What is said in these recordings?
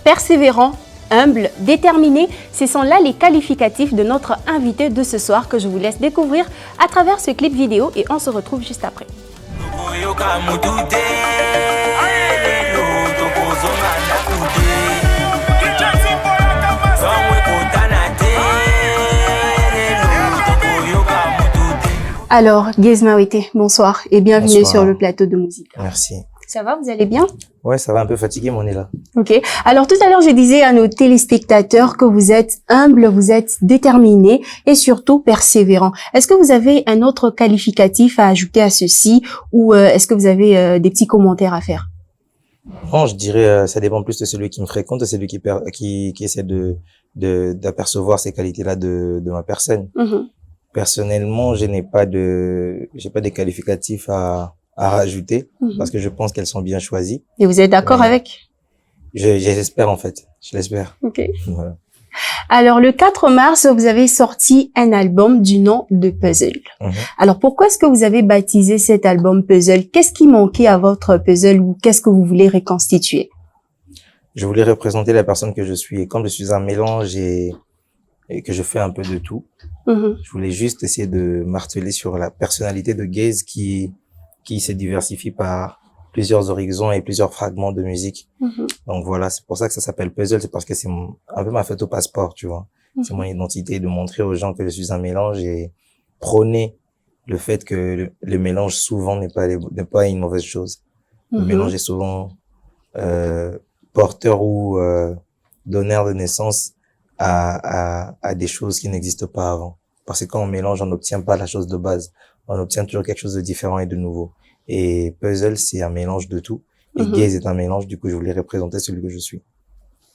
Persévérant, humble, déterminé, ce sont là les qualificatifs de notre invité de ce soir que je vous laisse découvrir à travers ce clip vidéo et on se retrouve juste après. Alors, Gaze Mawete, bonsoir et bienvenue sur le plateau de musique. Merci. Ça va, vous allez bien? Ouais, ça va, un peu fatigué, mais on est là. Ok. Alors, tout à l'heure, je disais à nos téléspectateurs que vous êtes humble, vous êtes déterminé et surtout persévérant. Est-ce que vous avez un autre qualificatif à ajouter à ceci ou est-ce que vous avez des petits commentaires à faire? Non, je dirais, ça dépend plus de celui qui me fréquente, de celui qui essaie d'apercevoir ces qualités-là de ma personne. Personnellement, j'ai pas des qualificatifs à rajouter parce que je pense qu'elles sont bien choisies. Et vous êtes d'accord avec? J'espère en fait, je l'espère. Ok. Voilà. Alors, le 4 mars, vous avez sorti un album du nom de Puzzle. Alors, pourquoi est-ce que vous avez baptisé cet album Puzzle? Qu'est-ce qui manquait à votre puzzle ou qu'est-ce que vous voulez reconstituer? Je voulais représenter la personne que je suis. Et comme je suis un mélange et que je fais un peu de tout, je voulais juste essayer de marteler sur la personnalité de Gaze qui se diversifie par plusieurs horizons et plusieurs fragments de musique. Donc voilà, c'est pour ça que ça s'appelle Puzzle, c'est parce que c'est un peu ma photo passeport, tu vois. C'est mon identité, de montrer aux gens que je suis un mélange et prôner le fait que le mélange souvent n'est pas une mauvaise chose. Le mélange est souvent porteur ou donneur de naissance à des choses qui n'existent pas avant. Parce que quand on mélange, on n'obtient pas la chose de base. On obtient toujours quelque chose de différent et de nouveau. Et Puzzle, c'est un mélange de tout. Et Gaze est un mélange, du coup, je voulais représenter celui que je suis.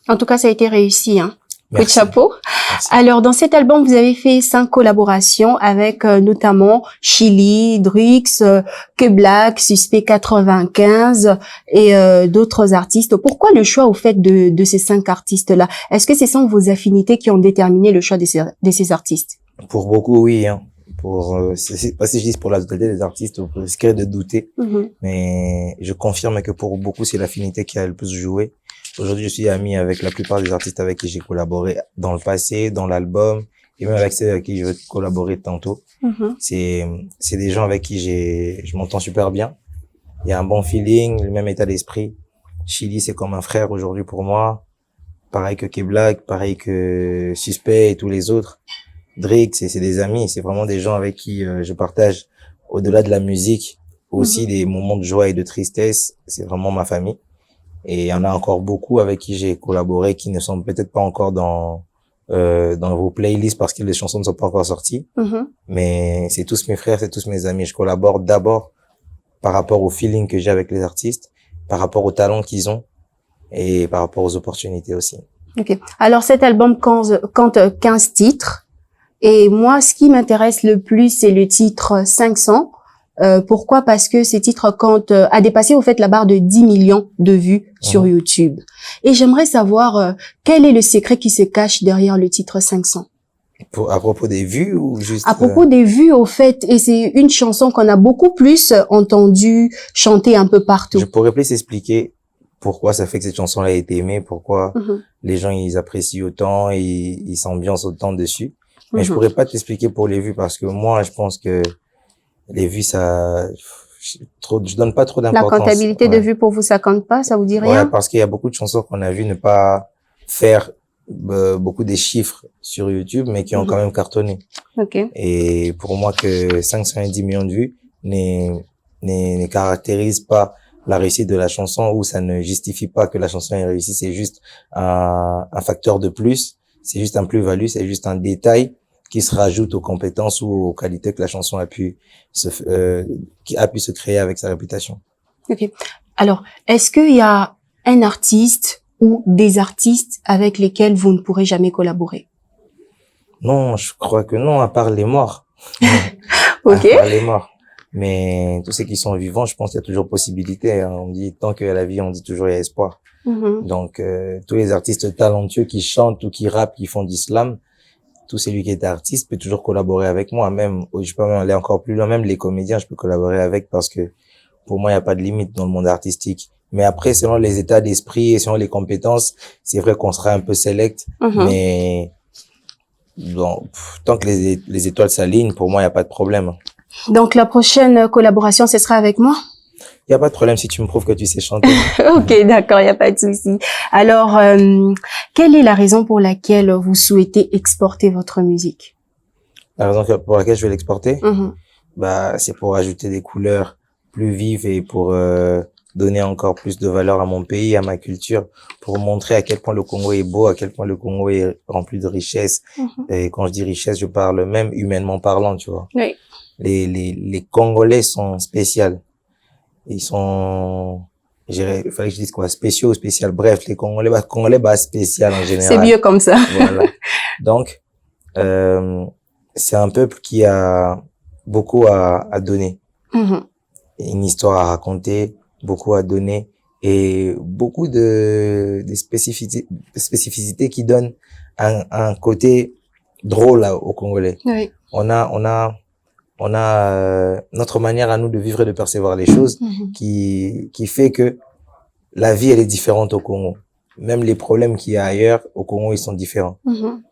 En tout cas, ça a été réussi, hein. Merci. Coup de chapeau. Merci. Alors, dans cet album, vous avez fait 5 collaborations avec notamment Chili, Drix, Que-Black, Suspect 95 et d'autres artistes. Pourquoi le choix au fait de ces 5 artistes-là? Est-ce que ce sont vos affinités qui ont déterminé le choix de ces artistes? Pour beaucoup, oui, hein. C'est pas si je dis pour la totalité des artistes, on risquerait de douter. Mais je confirme que pour beaucoup, c'est l'affinité qui a le plus joué. Aujourd'hui, je suis ami avec la plupart des artistes avec qui j'ai collaboré dans le passé, dans l'album, et même avec ceux avec qui je vais collaborer tantôt. C'est des gens avec qui je m'entends super bien. Il y a un bon feeling, le même état d'esprit. Chili, c'est comme un frère aujourd'hui pour moi. Pareil que Que-Black, pareil que Suspect et tous les autres. Drake, c'est des amis, c'est vraiment des gens avec qui je partage au-delà de la musique, aussi des moments de joie et de tristesse. C'est vraiment ma famille. Et il y en a encore beaucoup avec qui j'ai collaboré qui ne sont peut-être pas encore dans vos playlists parce que les chansons ne sont pas encore sorties. Mais c'est tous mes frères, c'est tous mes amis. Je collabore d'abord par rapport au feeling que j'ai avec les artistes, par rapport au talent qu'ils ont et par rapport aux opportunités aussi. Ok. Alors cet album compte 15 titres. Et moi, ce qui m'intéresse le plus, c'est le titre 500. Pourquoi? Parce que ce titre a dépassé au fait la barre de 10 millions de vues sur YouTube. Et j'aimerais savoir quel est le secret qui se cache derrière le titre 500. À propos des vues ou juste... À propos des vues, au fait, et c'est une chanson qu'on a beaucoup plus entendu chanter un peu partout. Je pourrais plus expliquer pourquoi ça fait que cette chanson-là a été aimée, pourquoi les gens ils apprécient autant et ils s'ambiancent autant dessus. Mais je pourrais pas t'expliquer pour les vues parce que moi, je pense que les vues, je donne pas trop d'importance. La comptabilité de vues pour vous, ça compte pas? Ça vous dit rien? Ouais, parce qu'il y a beaucoup de chansons qu'on a vues ne pas faire beaucoup des chiffres sur YouTube, mais qui ont quand même cartonné. Et pour moi, que 510 millions de vues ne caractérise pas la réussite de la chanson ou ça ne justifie pas que la chanson ait réussi. C'est juste un facteur de plus. C'est juste un plus-value, c'est juste un détail qui se rajoute aux compétences ou aux qualités que la chanson a pu se créer avec sa réputation. Ok. Alors, est-ce qu'il y a un artiste ou des artistes avec lesquels vous ne pourrez jamais collaborer? Non, je crois que non, à part les morts. Ok. À part les morts. Mais tous ceux qui sont vivants, je pense qu'il y a toujours possibilité. Hein. On dit, tant qu'il y a la vie, on dit toujours il y a espoir. Donc, tous les artistes talentueux qui chantent ou qui rappent, qui font du slam, tout celui qui est artiste peut toujours collaborer avec moi. Même, je peux même aller encore plus loin, même les comédiens, je peux collaborer avec parce que pour moi, il n'y a pas de limite dans le monde artistique. Mais après, selon les états d'esprit et selon les compétences, c'est vrai qu'on sera un peu select. Mais bon, tant que les étoiles s'alignent, pour moi, il n'y a pas de problème. Donc, la prochaine collaboration, ce sera avec moi? Il n'y a pas de problème si tu me prouves que tu sais chanter. Ok, d'accord, il n'y a pas de souci. Alors, quelle est la raison pour laquelle vous souhaitez exporter votre musique? La raison pour laquelle je vais l'exporter, bah, c'est pour ajouter des couleurs plus vives et pour donner encore plus de valeur à mon pays, à ma culture, pour montrer à quel point le Congo est beau, à quel point le Congo est rempli de richesses. Et quand je dis richesse, je parle même humainement parlant, tu vois. Oui. Les Congolais sont spéciaux. Ils sont, il fallait que je dise quoi, spéciaux ou spécial. Bref, les Congolais, bah, spécial en général. C'est mieux comme ça. Voilà. Donc, c'est un peuple qui a beaucoup à donner. Une histoire à raconter, beaucoup à donner et beaucoup de spécificités qui donnent un côté drôle au Congolais. Oui. On a notre manière à nous de vivre et de percevoir les choses qui fait que la vie elle est différente au Congo. Même les problèmes qu'il y a ailleurs au Congo ils sont différents.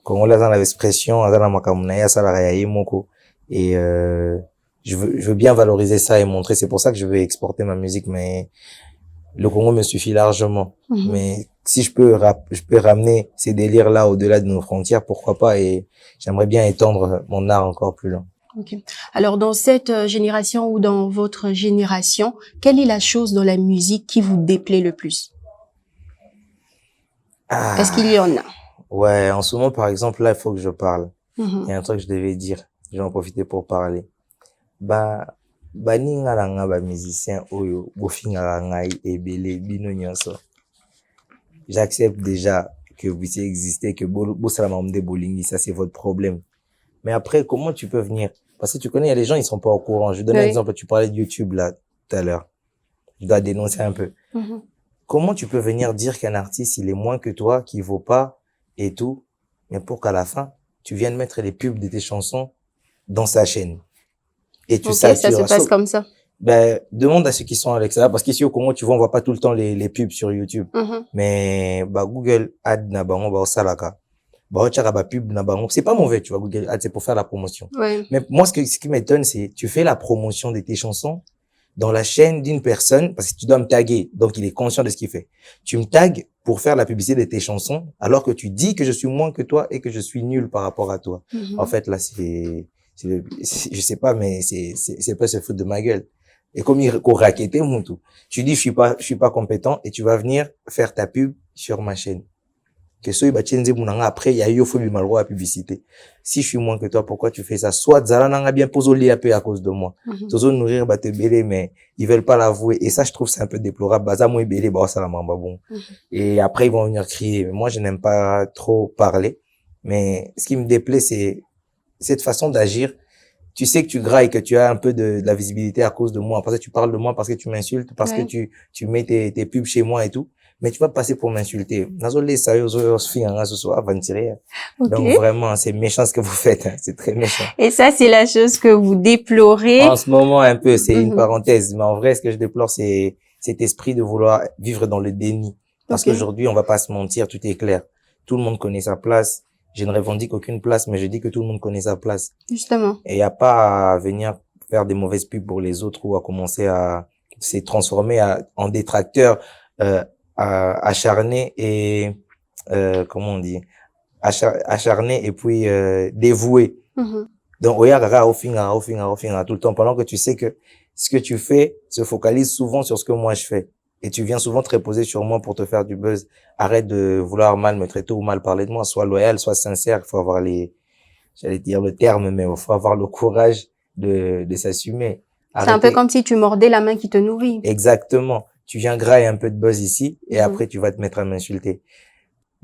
Congo là dans l'expression et je veux bien valoriser ça et montrer. C'est pour ça que je veux exporter ma musique, mais le Congo me suffit largement. Mais si je peux ramener ces délires là au-delà de nos frontières, pourquoi pas, et j'aimerais bien étendre mon art encore plus loin. Ok. Alors, dans cette génération ou dans votre génération, quelle est la chose dans la musique qui vous déplaît le plus? Est-ce qu'il y en a? Ouais, en ce moment, par exemple, là, il faut que je parle. Il y a un truc que je devais dire. Je vais en profiter pour parler. Baninga nga ba musicien oyo bofinga ngai ebele bino nyonso. J'accepte déjà que vous existez, que bosalamamde bolingi, ça c'est votre problème. Mais après, comment tu peux venir? Parce que tu connais, il y a des gens, ils sont pas au courant. Je vais donner un exemple. Tu parlais de YouTube, là, tout à l'heure. Je dois dénoncer un peu. Comment tu peux venir dire qu'un artiste, il est moins que toi, qu'il vaut pas, et tout, mais pour qu'à la fin, tu viennes mettre les pubs de tes chansons dans sa chaîne. Et tu satures. Ça se passe comme ça. Ben, demande à ceux qui sont à l'extérieur, parce qu'ici au Congo, tu vois, on voit pas tout le temps les pubs sur YouTube. Mais, bah, Google Ad na bango, bah, salaka. C'est pas mauvais, tu vois, Google Ads, c'est pour faire la promotion. Ouais. Mais moi, ce qui m'étonne, c'est, tu fais la promotion de tes chansons dans la chaîne d'une personne, parce que tu dois me taguer, donc il est conscient de ce qu'il fait. Tu me tagues pour faire la publicité de tes chansons, alors que tu dis que je suis moins que toi et que je suis nul par rapport à toi. En fait, là, je sais pas, mais c'est pas se foutre de ma gueule. Et comme il raquettait mon tout. Tu dis, je suis pas compétent et tu vas venir faire ta pub sur ma chaîne. Que ce après il y a eu le malroi à publicité. Si je suis moins que toi, pourquoi tu fais ça? Soit Zara n'a bien posé un peu à cause de moi. Tozo nourrir te belé, mais ils veulent pas l'avouer. Et ça, je trouve c'est un peu déplorable. Baza moi belé, bah ça la mamba bon. Et après ils vont venir crier. Moi, je n'aime pas trop parler. Mais ce qui me déplaît, c'est cette façon d'agir. Tu sais que tu grailles, que tu as un peu de la visibilité à cause de moi. Parce que tu parles de moi, parce que tu m'insultes, parce que tu mets tes pubs chez moi et tout. Mais tu vas passer pour m'insulter. Donc vraiment, c'est méchant ce que vous faites. Hein. C'est très méchant. Et ça, c'est la chose que vous déplorez. En ce moment, un peu, c'est une parenthèse. Mais en vrai, ce que je déplore, c'est cet esprit de vouloir vivre dans le déni. Parce qu'aujourd'hui, on va pas se mentir, tout est clair. Tout le monde connaît sa place. Je ne revendique aucune place, mais je dis que tout le monde connaît sa place. Justement. Et il n'y a pas à venir faire des mauvaises pubs pour les autres ou à commencer à se transformer en détracteur acharné et comment on dit, acharné et puis dévoué. Donc tout le temps, pendant que tu sais que ce que tu fais se focalise souvent sur ce que moi je fais. Et tu viens souvent te reposer sur moi pour te faire du buzz. Arrête de vouloir mal me traiter ou mal parler de moi. Sois loyal, sois sincère. Il faut avoir j'allais dire le terme, mais il faut avoir le courage de s'assumer. C'est un peu comme si tu mordais la main qui te nourrit. Exactement. Tu viens grailler un peu de buzz ici et après tu vas te mettre à m'insulter.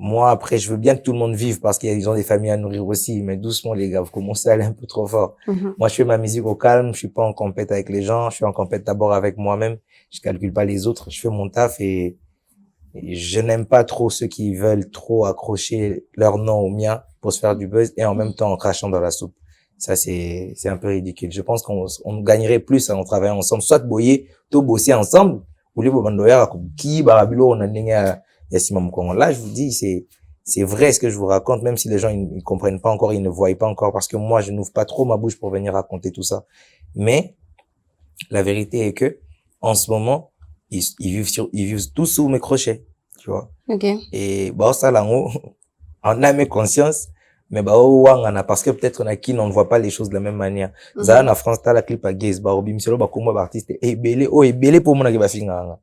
Moi, après, je veux bien que tout le monde vive parce qu'ils ont des familles à nourrir aussi, mais doucement, les gars, vous commencez à aller un peu trop fort. Moi, je fais ma musique au calme, je suis pas en compète avec les gens, je suis en compète d'abord avec moi-même, je calcule pas les autres, je fais mon taf et je n'aime pas trop ceux qui veulent trop accrocher leur nom au mien pour se faire du buzz et en même temps en crachant dans la soupe. Ça, c'est un peu ridicule. Je pense qu'on gagnerait plus en travaillant ensemble, soit boyer, tout bosser ensemble, Là, je vous dis, c'est vrai ce que je vous raconte, même si les gens ils comprennent pas encore, ils ne voient pas encore, parce que moi, je n'ouvre pas trop ma bouche pour venir raconter tout ça. Mais la vérité est que, en ce moment, ils vivent tous sous mes crochets, tu vois. Okay. Et ça là, on a mes consciences, mais parce que peut-être on a qui on ne voit pas les choses de la même manière. Ça en France, t'as la clip à gaze, comme artiste, et belé pour mon finga.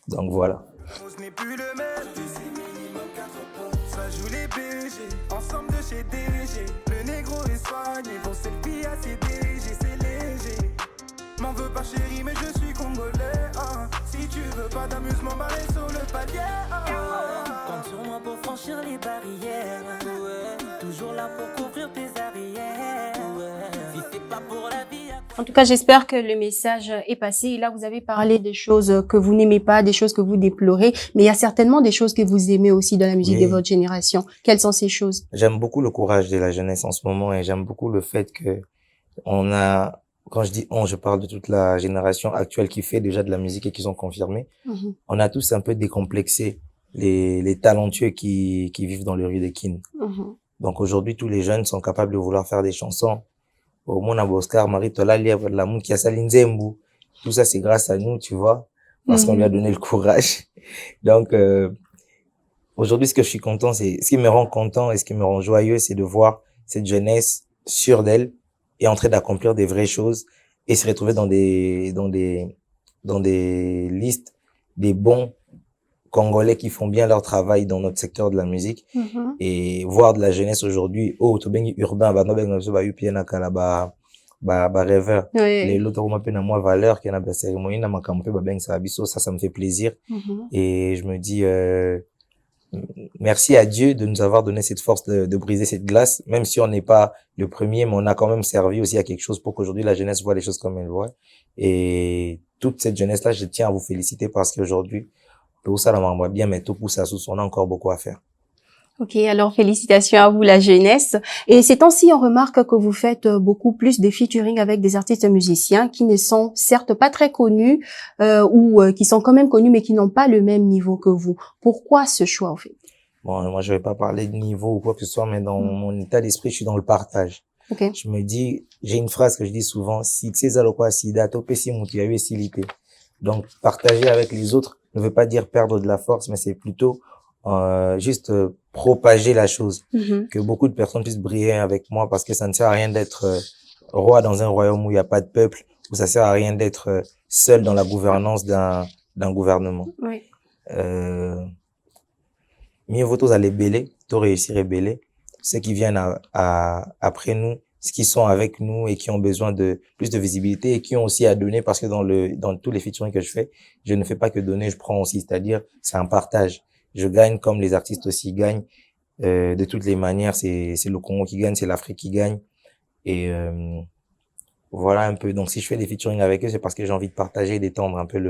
Donc voilà. Ce n'est plus le même, c'est minimum 4 points. Ça joue les BG, ensemble de chez DG. Le négro est soigné, bon selfie à ses DG, c'est léger. M'en veux pas chérie, mais je suis congolais. Hein. Si tu veux pas d'amusement, barré sur le palier. Compte sur moi pour franchir les barrières. Toujours là pour couvrir tes arrières. Si c'est pas pour la vie. En tout cas, j'espère que le message est passé. Et là, vous avez parlé des choses que vous n'aimez pas, des choses que vous déplorez, mais il y a certainement des choses que vous aimez aussi dans la musique de votre génération. Quelles sont ces choses? J'aime beaucoup le courage de la jeunesse en ce moment et j'aime beaucoup le fait que on a, quand je dis on, je parle de toute la génération actuelle qui fait déjà de la musique et qui sont confirmés. On a tous un peu décomplexé les talentueux qui vivent dans le rue des Kin. Donc aujourd'hui, tous les jeunes sont capables de vouloir faire des chansons. Au monde à Oscar, Marie Tola, Lièvre de l'amour qui a Salinzembu. Tout ça, c'est grâce à nous, tu vois, parce qu'on lui a donné le courage. Donc, aujourd'hui, ce que je suis content, ce qui me rend content et ce qui me rend joyeux, c'est de voir cette jeunesse sûre d'elle et en train d'accomplir des vraies choses et se retrouver dans des listes des bons Congolais qui font bien leur travail dans notre secteur de la musique et voir de la jeunesse aujourd'hui urbain rêveur les l'autre moi valeur qui a na cérémonie na makampe ça me fait plaisir et je me dis merci à Dieu de nous avoir donné cette force de briser cette glace, même si on n'est pas le premier, mais on a quand même servi aussi à quelque chose pour qu'aujourd'hui la jeunesse voit les choses comme elle voit. Et toute cette jeunesse-là, je tiens à vous féliciter parce qu'aujourd'hui, tout ça va bien, mais tout pousse à sous, on a encore beaucoup à faire. Ok, alors félicitations à vous la jeunesse. Et ces temps-ci, on remarque que vous faites beaucoup plus de featuring avec des artistes musiciens qui ne sont certes pas très connus ou qui sont quand même connus mais qui n'ont pas le même niveau que vous. Pourquoi ce choix en fait? Bon, moi je vais pas parler de niveau ou quoi que ce soit, mais dans mon état d'esprit, je suis dans le partage. Okay. Je me dis, j'ai une phrase que je dis souvent, si c'est quoi sida, topesi mutiawe silité. Donc partager avec les autres ne veut pas dire perdre de la force, mais c'est plutôt juste propager la chose, que beaucoup de personnes puissent briller avec moi, parce que ça ne sert à rien d'être roi dans un royaume où il n'y a pas de peuple, ou ça sert à rien d'être seul dans la gouvernance d'un gouvernement. Oui. Mieux vaut tous aller bêler, tous réussir et bêler. Ceux qui viennent après nous, ceux qui sont avec nous et qui ont besoin de plus de visibilité et qui ont aussi à donner, parce que dans tous les featuring que je fais, je ne fais pas que donner, je prends aussi, c'est-à-dire c'est un partage. Je gagne comme les artistes aussi gagnent. De toutes les manières, c'est le Congo qui gagne, c'est l'Afrique qui gagne. Et voilà un peu. Donc si je fais des featuring avec eux, c'est parce que j'ai envie de partager, d'étendre un peu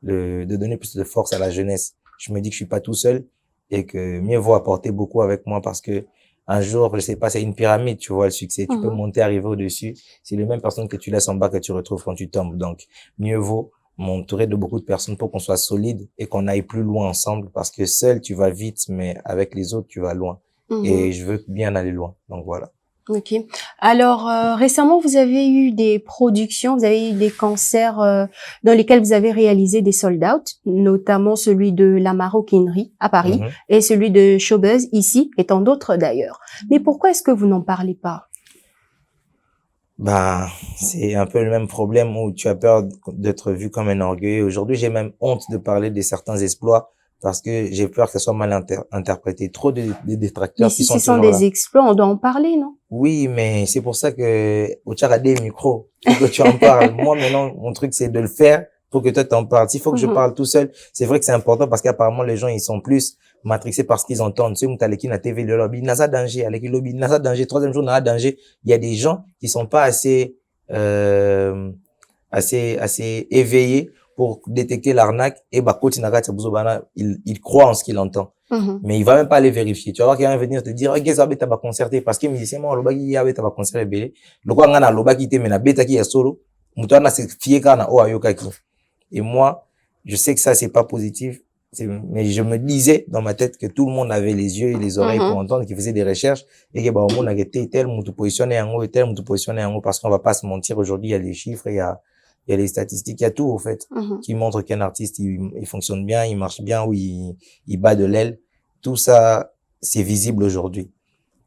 de donner plus de force à la jeunesse. Je me dis que je suis pas tout seul et que mieux vaut apporter beaucoup avec moi, parce que un jour, je sais pas, c'est une pyramide, tu vois, le succès. Tu peux monter, arriver au-dessus. C'est les mêmes personnes que tu laisses en bas que tu retrouves quand tu tombes. Donc mieux vaut m'entourer de beaucoup de personnes pour qu'on soit solide et qu'on aille plus loin ensemble, parce que seul tu vas vite, mais avec les autres tu vas loin. Et je veux bien aller loin. Donc voilà. Ok. Alors récemment vous avez eu des productions, vous avez eu des concerts dans lesquels vous avez réalisé des sold-out, notamment celui de La Maroquinerie à Paris et celui de Showbuzz ici, et tant d'autres d'ailleurs. Mais pourquoi est-ce que vous n'en parlez pas? Bah, c'est un peu le même problème où tu as peur d'être vu comme un orgueil. Aujourd'hui, j'ai même honte de parler de certains exploits parce que j'ai peur que ça soit mal interprété. Trop de détracteurs qui sont toujours là. Mais si ce sont des exploits, on doit en parler, non? Oui, mais c'est pour ça que au Tchara des micros, faut que tu en parles. Moi, maintenant, mon truc, c'est de le faire pour que toi t'en parles. S'il faut que je parle tout seul, c'est vrai que c'est important parce qu'apparemment, les gens, ils sont plus matrixés par ce qu'ils entendent. Tu sais, Moutaleki na TV, le lobby, nasa danger, avec le lobby, nasa danger, troisième jour, nasa danger. Il y a des gens qui sont pas assez éveillés pour détecter l'arnaque, et bah, il croit en ce qu'il entend. Mais il va même pas aller vérifier. Tu vas voir qu'il va venir te dire, ok, ça va t'avoir concerté, parce que musicien, moi, l'oba qui y avait t'avoir concerté belé. Le quoi, l'oba qui te mena bêta qui est solo. Moutoana, c'est fier kana o ayokaki. Et moi, je sais que ça, c'est pas positif. Mais je me disais dans ma tête que tout le monde avait les yeux et les oreilles pour entendre, qui faisait des recherches et que, bah, au monde, arrêté tel, mon tout positionné en haut et tel, mon tout positionné en haut, parce qu'on va pas se mentir. Aujourd'hui, il y a les chiffres, il y a les statistiques, il y a tout, au fait, qui montre qu'un artiste, il fonctionne bien, il marche bien ou il bat de l'aile. Tout ça, c'est visible aujourd'hui.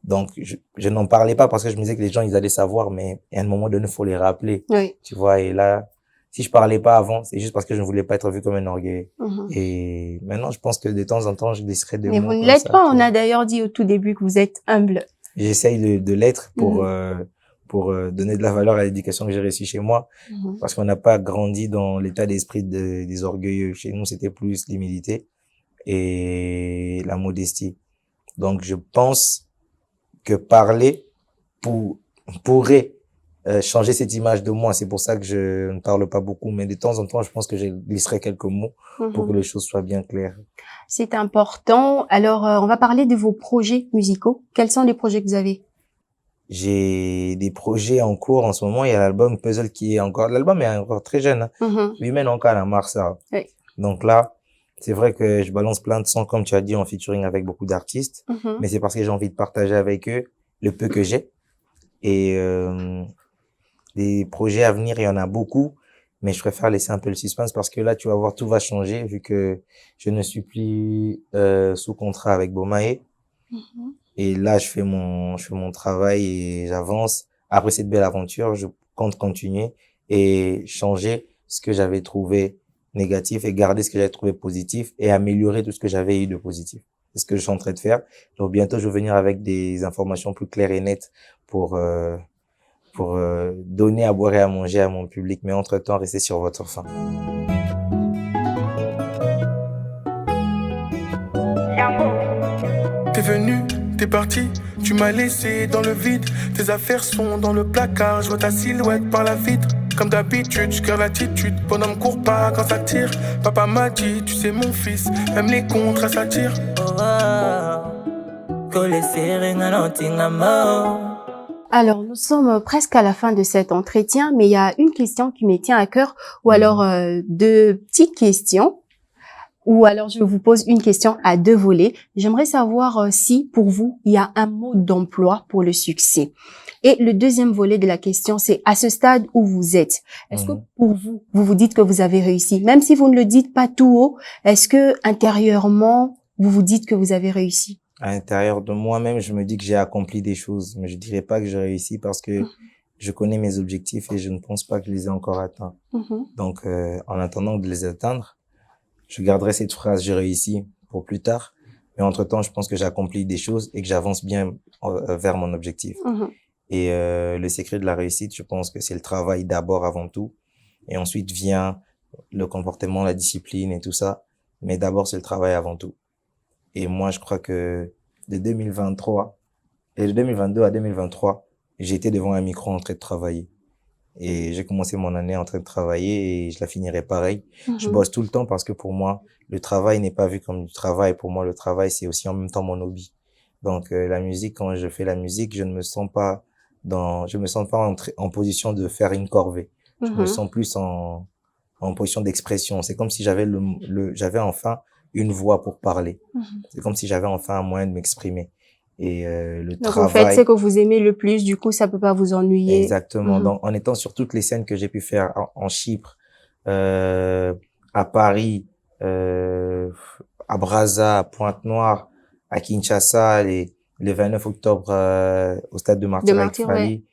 Donc, je n'en parlais pas parce que je me disais que les gens, ils allaient savoir, mais à un moment donné, il faut les rappeler. Oui. Tu vois, et là, si je parlais pas avant, c'est juste parce que je ne voulais pas être vu comme un orgueil. Et maintenant, je pense que de temps en temps, je laisserai des mots. Mais vous ne l'êtes pas. On a d'ailleurs dit au tout début que vous êtes humble. J'essaye de l'être pour donner de la valeur à l'éducation que j'ai reçue chez moi. Parce qu'on n'a pas grandi dans l'état d'esprit des orgueilleux. Chez nous, c'était plus l'humilité et la modestie. Donc, je pense que parler pourrait changer cette image de moi. C'est pour ça que je ne parle pas beaucoup, mais de temps en temps, je pense que je glisserai quelques mots pour que les choses soient bien claires. C'est important. Alors, on va parler de vos projets musicaux. Quels sont les projets que vous avez? J'ai des projets en cours en ce moment. Il y a l'album Puzzle qui est encore... L'album est encore très jeune. Hein. Lui mène encore à mars. Oui. Donc là, c'est vrai que je balance plein de sons, comme tu as dit, en featuring avec beaucoup d'artistes. Mais c'est parce que j'ai envie de partager avec eux le peu que j'ai. Et des projets à venir, il y en a beaucoup, mais je préfère laisser un peu le suspense parce que là, tu vas voir, tout va changer vu que je ne suis plus sous contrat avec Bomae. Et là, je fais mon travail et j'avance. Après cette belle aventure, je compte continuer et changer ce que j'avais trouvé négatif et garder ce que j'avais trouvé positif et améliorer tout ce que j'avais eu de positif. C'est ce que je suis en train de faire. Donc bientôt, je vais venir avec des informations plus claires et nettes pour donner à boire et à manger à mon public. Mais entre-temps, restez sur votre faim. T'es venu, t'es parti, tu m'as laissé dans le vide. Tes affaires sont dans le placard, je vois ta silhouette par la vitre. Comme d'habitude, je garde l'attitude, bonhomme court pas quand ça tire. Papa m'a dit, tu sais mon fils, même les contrats ça tire. Alors, nous sommes presque à la fin de cet entretien, mais il y a une question qui me tient à cœur, ou alors deux petites questions, ou alors je vous pose une question à deux volets. J'aimerais savoir si, pour vous, il y a un mode d'emploi pour le succès. Et le deuxième volet de la question, c'est à ce stade où vous êtes, est-ce que pour vous, vous vous dites que vous avez réussi? Même si vous ne le dites pas tout haut, est-ce que intérieurement, vous vous dites que vous avez réussi? À l'intérieur de moi-même, je me dis que j'ai accompli des choses, mais je dirais pas que j'ai réussi parce que je connais mes objectifs et je ne pense pas que je les ai encore atteints. Donc, en attendant de les atteindre, je garderai cette phrase « j'ai réussi » pour plus tard. Mais entre-temps, je pense que j'ai accompli des choses et que j'avance bien vers mon objectif. Et le secret de la réussite, je pense que c'est le travail d'abord avant tout. Et ensuite vient le comportement, la discipline et tout ça. Mais d'abord, c'est le travail avant tout. Et moi, je crois que de 2023, et de 2022 à 2023, j'étais devant un micro en train de travailler. Et j'ai commencé mon année en train de travailler et je la finirai pareil. Je bosse tout le temps parce que pour moi, le travail n'est pas vu comme du travail. Pour moi, le travail, c'est aussi en même temps mon hobby. Donc, la musique, quand je fais la musique, je ne me sens pas en position de faire une corvée. Je me sens plus en position d'expression. C'est comme si j'avais enfin une voix pour parler. C'est comme si j'avais enfin un moyen de m'exprimer. Et donc, travail... vous faites ce que vous aimez le plus, du coup, ça peut pas vous ennuyer. Exactement. Donc, en étant sur toutes les scènes que j'ai pu faire en Chypre, à Paris, à Brazza, à Pointe-Noire, à Kinshasa, le 29 octobre au stade de Martyr avec Fally.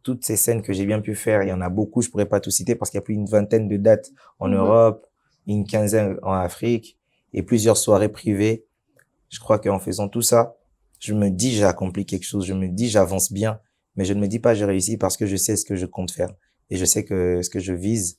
Toutes ces scènes que j'ai bien pu faire, il y en a beaucoup, je pourrais pas tout citer parce qu'il y a plus d'une vingtaine de dates en Europe, une quinzaine en Afrique et plusieurs soirées privées. Je crois qu'en faisant tout ça, je me dis j'ai accompli quelque chose, je me dis j'avance bien, mais je ne me dis pas j'ai réussi parce que je sais ce que je compte faire et je sais que ce que je vise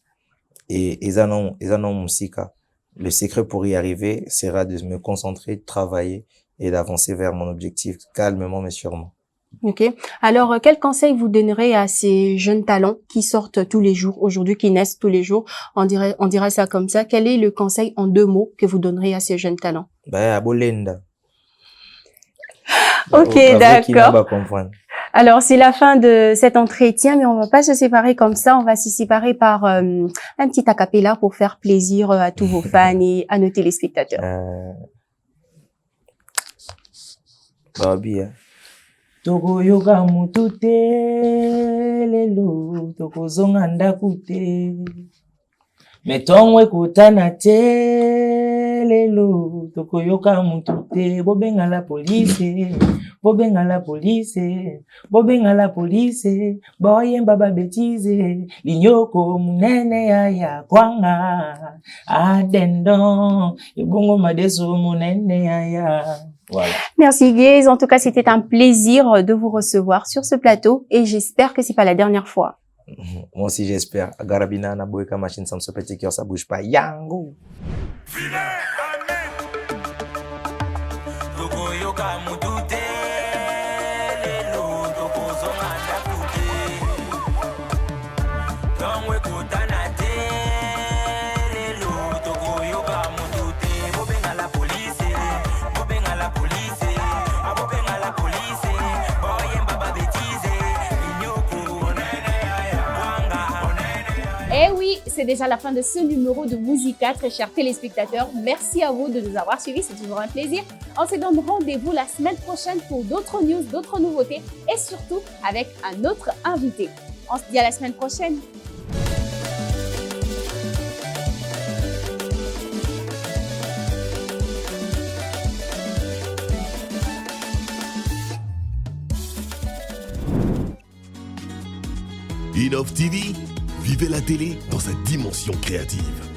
et mon sika. Le secret pour y arriver sera de me concentrer, de travailler et d'avancer vers mon objectif calmement mais sûrement. Ok. Alors, quel conseil vous donnerez à ces jeunes talents qui sortent tous les jours, aujourd'hui, qui naissent tous les jours? On dirait ça comme ça. Quel est le conseil en deux mots que vous donnerez à ces jeunes talents? À Bolenda. Ok, d'accord. Alors, c'est la fin de cet entretien, mais on va pas se séparer comme ça. On va se séparer par un petit a cappella pour faire plaisir à tous vos fans et à nos téléspectateurs. Babi, hein. Toko yoga mutute lelo toko zonga ndakute metongwe kutana te lelo toko yoga mutute bobenga la police bobenga la police bobenga la police boyemba ba bêtise linyoko munene ya kwanga adendon ebongo madeso munene ya. Voilà. Merci Gaze. En tout cas, c'était un plaisir de vous recevoir sur ce plateau et j'espère que c'est pas la dernière fois. Moi aussi, j'espère. Garabina na boyka machine sans ce petit cœur, ça bouge pas. Yango. Eh oui, c'est déjà la fin de ce numéro de Musica, très chers téléspectateurs. Merci à vous de nous avoir suivis, c'est toujours un plaisir. On se donne rendez-vous la semaine prochaine pour d'autres news, d'autres nouveautés et surtout avec un autre invité. On se dit à la semaine prochaine. Innov TV, vivez la télé dans sa dimension créative.